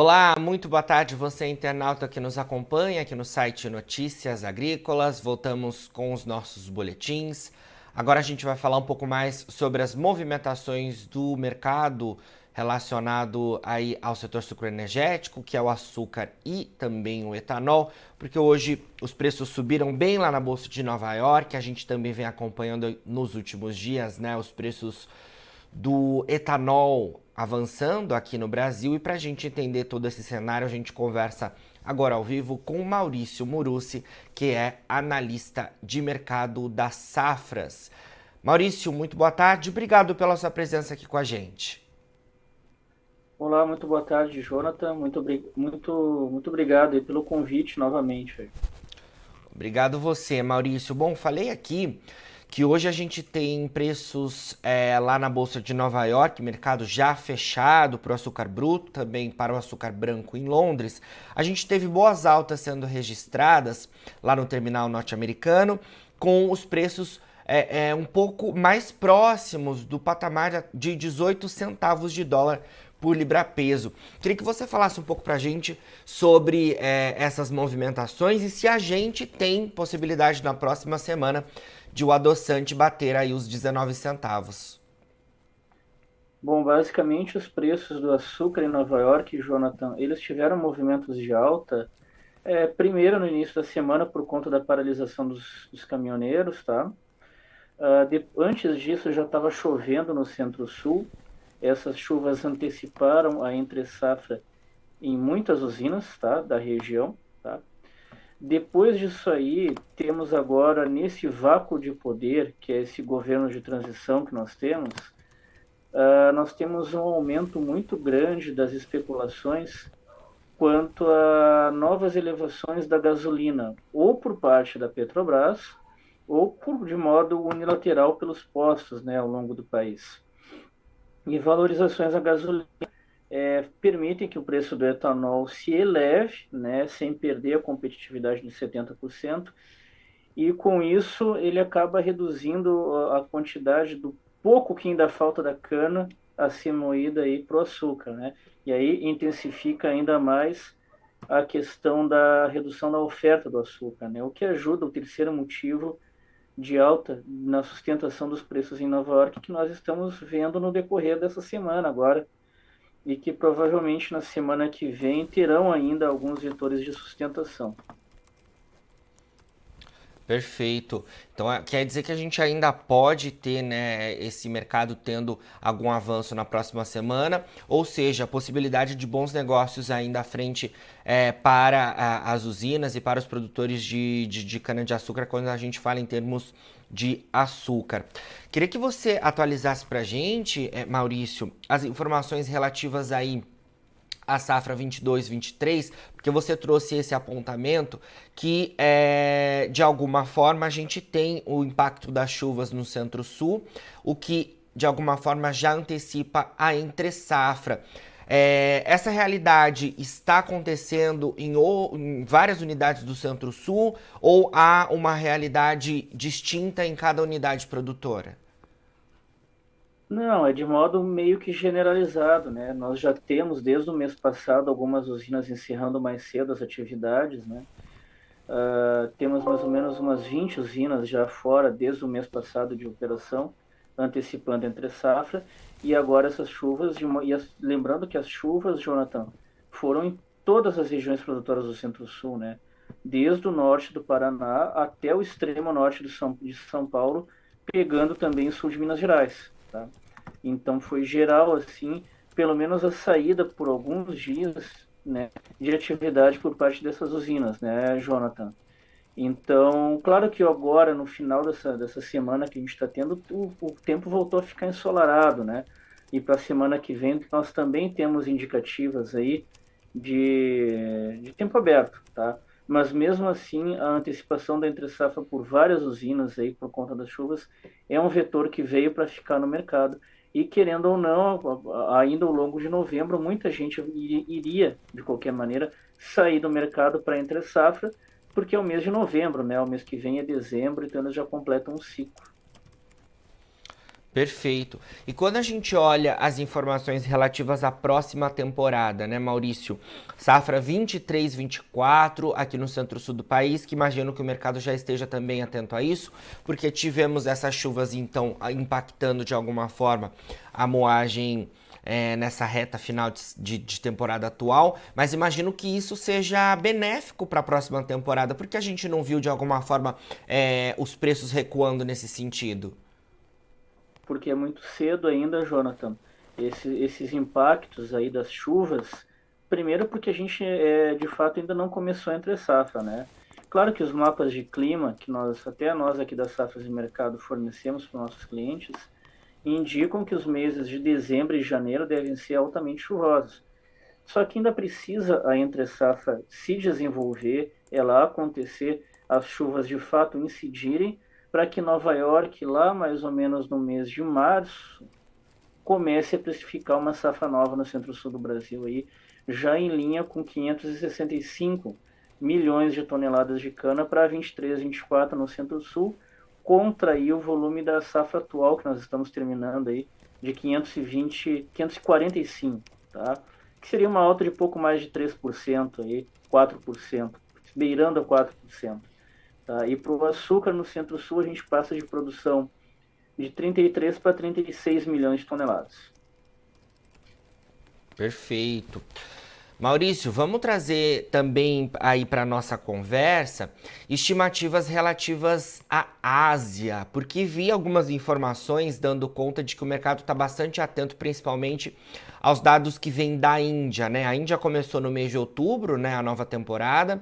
Olá, muito boa tarde, você internauta que nos acompanha aqui no site Notícias Agrícolas. Voltamos com os nossos boletins. Agora a gente vai falar um pouco mais sobre as movimentações do mercado relacionado aí ao setor sucroenergético, que é o açúcar e também o etanol, porque hoje os preços subiram bem lá na Bolsa de Nova York. A gente também vem acompanhando nos últimos dias, né, os preços do etanol avançando aqui no Brasil. E para a gente entender todo esse cenário, a gente conversa agora ao vivo com o Maurício Murucci, que é analista de mercado das safras. Maurício, muito boa tarde, obrigado pela sua presença aqui com a gente. Olá, muito boa tarde, Jonathan. Muito obrigado aí pelo convite novamente, velho. Obrigado você, Maurício. Bom, falei aqui que hoje a gente tem preços lá na Bolsa de Nova York, mercado já fechado para o açúcar bruto, também para o açúcar branco em Londres. A gente teve boas altas sendo registradas lá no terminal norte-americano, com os preços um pouco mais próximos do patamar de 18 centavos de dólar por libra-peso. Queria que você falasse um pouco para a gente sobre essas movimentações e se a gente tem possibilidade na próxima semana de o adoçante bater aí os 19 centavos. Bom, basicamente os preços do açúcar em Nova York, Jonathan, eles tiveram movimentos de alta, primeiro no início da semana por conta da paralisação dos caminhoneiros, tá? Antes disso já estava chovendo no Centro-Sul. Essas chuvas anteciparam a entre-safra em muitas usinas, tá, da região, tá? Depois disso aí, temos agora, nesse vácuo de poder, que é esse governo de transição que nós temos um aumento muito grande das especulações quanto a novas elevações da gasolina, ou por parte da Petrobras, ou de modo unilateral pelos postos, né, ao longo do país. E valorizações da gasolina permitem que o preço do etanol se eleve, né, sem perder a competitividade de 70%, e com isso ele acaba reduzindo a quantidade do pouco que ainda falta da cana a ser moída aí para o açúcar, né? E aí intensifica ainda mais a questão da redução da oferta do açúcar, né? O que ajuda o terceiro motivo de alta na sustentação dos preços em Nova York que nós estamos vendo no decorrer dessa semana agora e que provavelmente na semana que vem terão ainda alguns vetores de sustentação. Perfeito. Então quer dizer que a gente ainda pode ter, né, esse mercado tendo algum avanço na próxima semana, ou seja, a possibilidade de bons negócios ainda à frente para as usinas e para os produtores de cana-de-açúcar quando a gente fala em termos de açúcar. Queria que você atualizasse para a gente, Maurício, as informações relativas aí a safra 22-23, porque você trouxe esse apontamento que, de alguma forma, a gente tem o impacto das chuvas no Centro-Sul, o que, de alguma forma, já antecipa a entre-safra. Essa realidade está acontecendo em várias unidades do Centro-Sul ou há uma realidade distinta em cada unidade produtora? Não, é de modo meio que generalizado, né? Nós já temos desde o mês passado algumas usinas encerrando mais cedo as atividades, né? Temos mais ou menos umas 20 usinas já fora desde o mês passado de operação, antecipando entre safra, e agora essas chuvas, lembrando que as chuvas, Jonathan, foram em todas as regiões produtoras do Centro-Sul, né? Desde o norte do Paraná até o extremo norte de São Paulo, pegando também o sul de Minas Gerais, tá? Então foi geral, assim, pelo menos a saída por alguns dias, né, de atividade por parte dessas usinas, né, Jonathan? Então, claro que agora, no final dessa semana que a gente está tendo, o tempo voltou a ficar ensolarado, né? E para a semana que vem, nós também temos indicativas aí de tempo aberto, tá? Mas mesmo assim, a antecipação da entre-safra por várias usinas aí, por conta das chuvas, é um vetor que veio para ficar no mercado. E querendo ou não, ainda ao longo de novembro, muita gente iria, de qualquer maneira, sair do mercado para entre-safra, porque é o mês de novembro, né? O mês que vem é dezembro, então eles já completam um ciclo. Perfeito. E quando a gente olha as informações relativas à próxima temporada, né, Maurício? Safra 23-24 aqui no centro-sul do país, que imagino que o mercado já esteja também atento a isso, porque tivemos essas chuvas, então, impactando de alguma forma a moagem nessa reta final de temporada atual, mas imagino que isso seja benéfico para a próxima temporada, porque a gente não viu de alguma forma os preços recuando nesse sentido. Porque é muito cedo ainda, Jonathan, esses impactos aí das chuvas. Primeiro porque a gente, de fato, ainda não começou a entre safra, né? Claro que os mapas de clima, que até nós aqui das Safras e Mercado fornecemos para os nossos clientes, indicam que os meses de dezembro e janeiro devem ser altamente chuvosos. Só que ainda precisa a entre-safra se desenvolver, ela acontecer, as chuvas de fato incidirem, para que Nova York, lá mais ou menos no mês de março, comece a precificar uma safra nova no centro-sul do Brasil, aí, já em linha com 565 milhões de toneladas de cana para 23, 24 no centro-sul, contra aí o volume da safra atual que nós estamos terminando aí, de 520, 545, tá? Que seria uma alta de pouco mais de 3%, aí, 4%, beirando a 4%. Tá? E para o açúcar no centro-sul a gente passa de produção de 33 para 36 milhões de toneladas. Perfeito. Maurício, vamos trazer também aí para nossa conversa estimativas relativas à Ásia, porque vi algumas informações dando conta de que o mercado está bastante atento, principalmente aos dados que vêm da Índia, né? A Índia começou no mês de outubro, né, a nova temporada.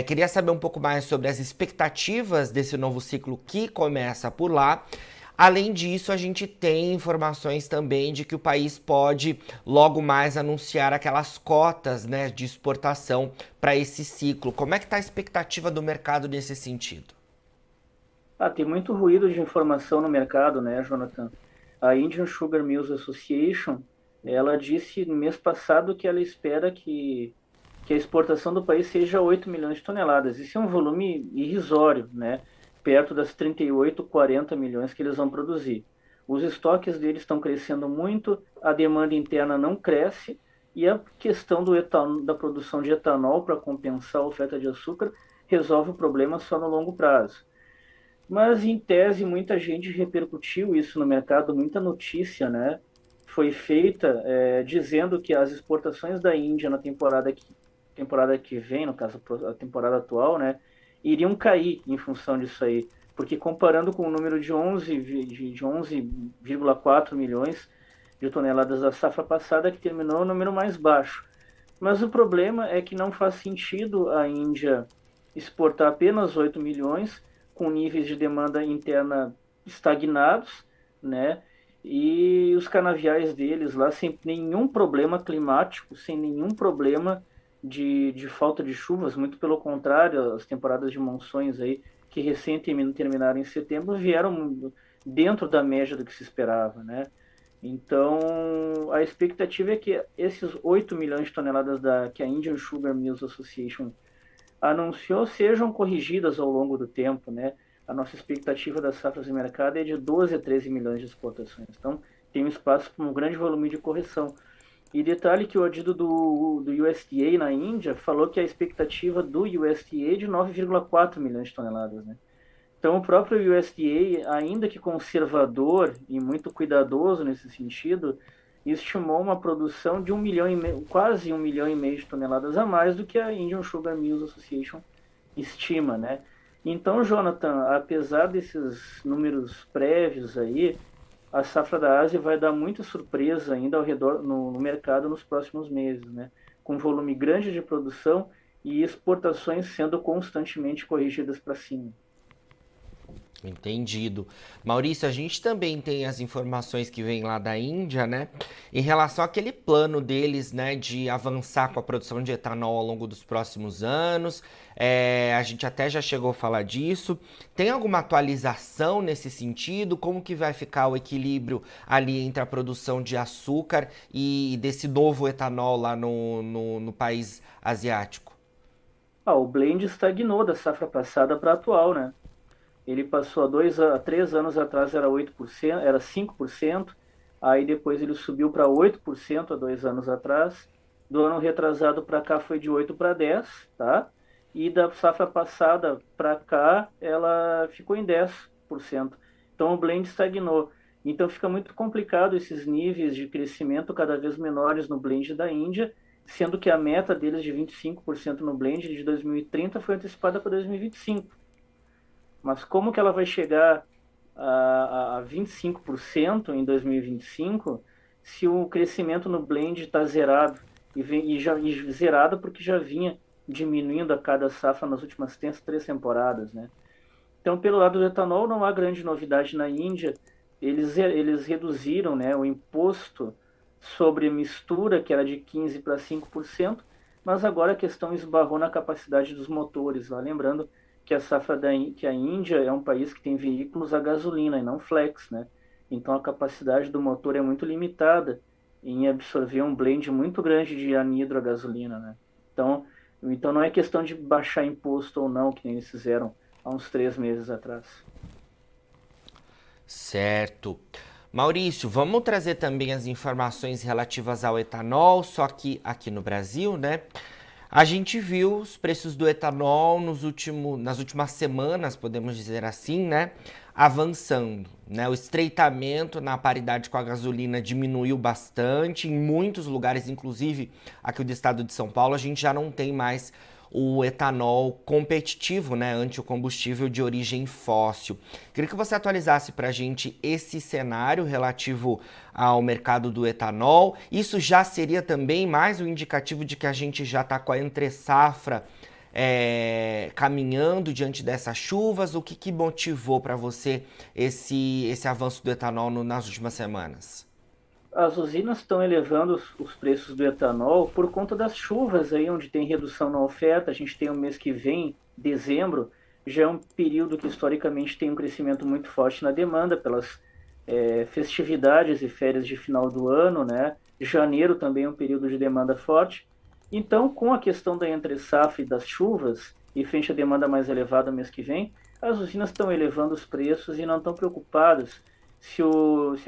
Queria saber um pouco mais sobre as expectativas desse novo ciclo que começa por lá. Além disso, a gente tem informações também de que o país pode logo mais anunciar aquelas cotas, né, de exportação para esse ciclo. Como é que está a expectativa do mercado nesse sentido? Tem muito ruído de informação no mercado, né, Jonathan? A Indian Sugar Mills Association, ela disse no mês passado que ela espera que a exportação do país seja 8 milhões de toneladas. Isso é um volume irrisório, né? Perto das 38, 40 milhões que eles vão produzir. Os estoques deles estão crescendo muito, a demanda interna não cresce, e a questão da produção de etanol para compensar a oferta de açúcar resolve o problema só no longo prazo. Mas, em tese, muita gente repercutiu isso no mercado, muita notícia, né? Foi feita dizendo que as exportações da Índia na temporada que vem, no caso a temporada atual, né, iriam cair em função disso aí. Porque comparando com o número de 11,4 milhões de toneladas da safra passada, que terminou o número mais baixo. Mas o problema é que não faz sentido a Índia exportar apenas 8 milhões, com níveis de demanda interna estagnados, né? E os canaviais deles lá sem nenhum problema climático, sem nenhum problema de falta de chuvas, muito pelo contrário, as temporadas de monções aí, que recém terminaram em setembro, vieram dentro da média do que se esperava, né? Então, a expectativa é que esses 8 milhões de toneladas que a Indian Sugar Mills Association anunciou sejam corrigidas ao longo do tempo, né? A nossa expectativa das safras de mercado é de 12 a 13 milhões de exportações. Então, tem um espaço para um grande volume de correção. E detalhe que o adido do USDA na Índia falou que a expectativa do USDA é de 9,4 milhões de toneladas, né? Então, o próprio USDA, ainda que conservador e muito cuidadoso nesse sentido, estimou uma produção de 1,5 milhão, quase 1,5 milhão de toneladas a mais do que a Indian Sugar Mills Association estima, né? Então, Jonathan, apesar desses números prévios aí, a safra da Ásia vai dar muita surpresa ainda ao redor no mercado nos próximos meses, né? Com volume grande de produção e exportações sendo constantemente corrigidas para cima. Entendido. Maurício, a gente também tem as informações que vêm lá da Índia, né? Em relação àquele plano deles, né, de avançar com a produção de etanol ao longo dos próximos anos. A gente até já chegou a falar disso. Tem alguma atualização nesse sentido? Como que vai ficar o equilíbrio ali entre a produção de açúcar e desse novo etanol lá no país asiático? O blend estagnou da safra passada para a atual, né? Ele passou há 3 anos atrás era 8%, era 5%, aí depois ele subiu para 8% há 2 anos atrás. Do ano retrasado para cá foi de 8 para 10, tá? E da safra passada para cá ela ficou em 10%. Então o blend estagnou. Então fica muito complicado esses níveis de crescimento cada vez menores no blend da Índia, sendo que a meta deles de 25% no blend de 2030 foi antecipada para 2025. Mas como que ela vai chegar a 25% em 2025 se o crescimento no blend está zerado e zerado porque já vinha diminuindo a cada safra nas últimas 3 temporadas, né? Então, pelo lado do etanol, não há grande novidade na Índia. Eles reduziram, né, o imposto sobre mistura, que era de 15% para 5%, mas agora a questão esbarrou na capacidade dos motores. Lá. Lembrando que que a Índia é um país que tem veículos a gasolina e não flex, né? Então a capacidade do motor é muito limitada em absorver um blend muito grande de anidro a gasolina, né? Então não é questão de baixar imposto ou não, que nem eles fizeram há uns 3 meses atrás. Certo. Maurício, vamos trazer também as informações relativas ao etanol, só que aqui no Brasil, né? A gente viu os preços do etanol nas últimas semanas, podemos dizer assim, né? Avançando, né? O estreitamento na paridade com a gasolina diminuiu bastante. Em muitos lugares, inclusive aqui do estado de São Paulo, a gente já não tem mais o etanol competitivo, né, ante o combustível de origem fóssil. Queria que você atualizasse para a gente esse cenário relativo ao mercado do etanol. Isso já seria também mais um indicativo de que a gente já está com a entre-safra caminhando diante dessas chuvas? O que motivou para você esse avanço do etanol nas últimas semanas? As usinas estão elevando os preços do etanol por conta das chuvas aí, onde tem redução na oferta. A gente tem o mês que vem, dezembro, já é um período que historicamente tem um crescimento muito forte na demanda pelas festividades e férias de final do ano, né? Janeiro também é um período de demanda forte. Então, com a questão da entre-safra e das chuvas, e frente à demanda mais elevada no mês que vem, as usinas estão elevando os preços e não estão preocupadas se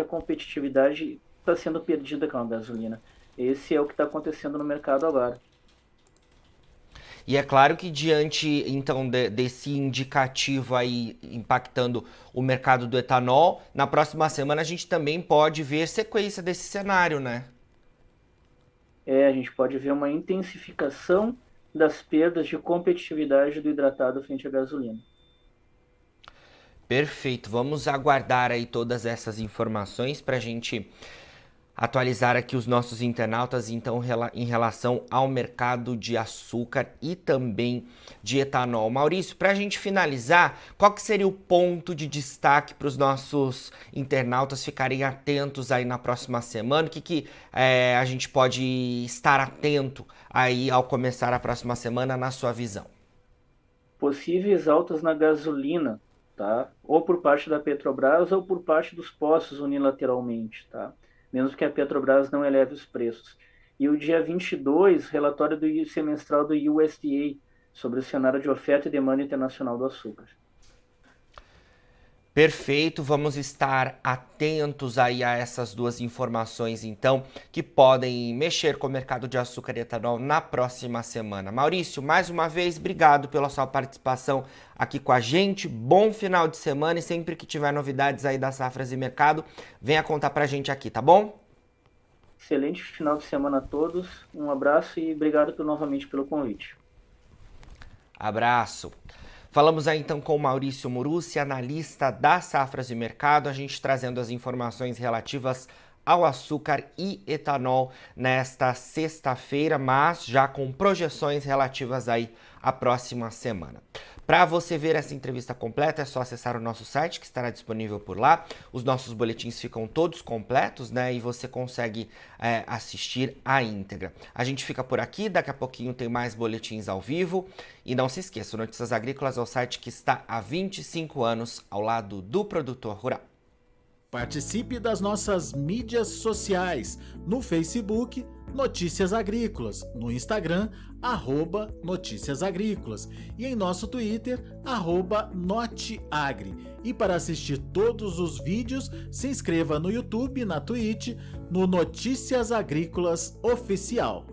a competitividade está sendo perdida com a gasolina. Esse é o que está acontecendo no mercado agora. E é claro que diante, então, desse indicativo aí impactando o mercado do etanol, na próxima semana a gente também pode ver sequência desse cenário, né? A gente pode ver uma intensificação das perdas de competitividade do hidratado frente à gasolina. Perfeito. Vamos aguardar aí todas essas informações para a gente atualizar aqui os nossos internautas, então, em relação ao mercado de açúcar e também de etanol. Maurício, para a gente finalizar, qual que seria o ponto de destaque para os nossos internautas ficarem atentos aí na próxima semana? O que a gente pode estar atento aí ao começar a próxima semana, na sua visão? Possíveis altas na gasolina, tá? Ou por parte da Petrobras ou por parte dos postos unilateralmente, tá? Mesmo que a Petrobras não eleve os preços. E o dia 22, relatório do semestral do USDA sobre o cenário de oferta e demanda internacional do açúcar. Perfeito, vamos estar atentos aí a essas duas informações, então, que podem mexer com o mercado de açúcar e etanol na próxima semana. Maurício, mais uma vez, obrigado pela sua participação aqui com a gente. Bom final de semana e sempre que tiver novidades aí das safras e mercado, venha contar pra gente aqui, tá bom? Excelente final de semana a todos. Um abraço e obrigado novamente pelo convite. Abraço. Falamos aí então com o Maurício Murussi, analista das safras de mercado, a gente trazendo as informações relativas ao açúcar e etanol nesta sexta-feira, mas já com projeções relativas aí à próxima semana. Para você ver essa entrevista completa, é só acessar o nosso site, que estará disponível por lá. Os nossos boletins ficam todos completos, né? E você consegue assistir a íntegra. A gente fica por aqui, daqui a pouquinho tem mais boletins ao vivo. E não se esqueça, o Notícias Agrícolas é o site que está há 25 anos ao lado do produtor rural. Participe das nossas mídias sociais, no Facebook, Notícias Agrícolas, no Instagram, @Notícias Agrícolas e em nosso Twitter, @Noteagri. E para assistir todos os vídeos, se inscreva no YouTube, na Twitch, no Notícias Agrícolas Oficial.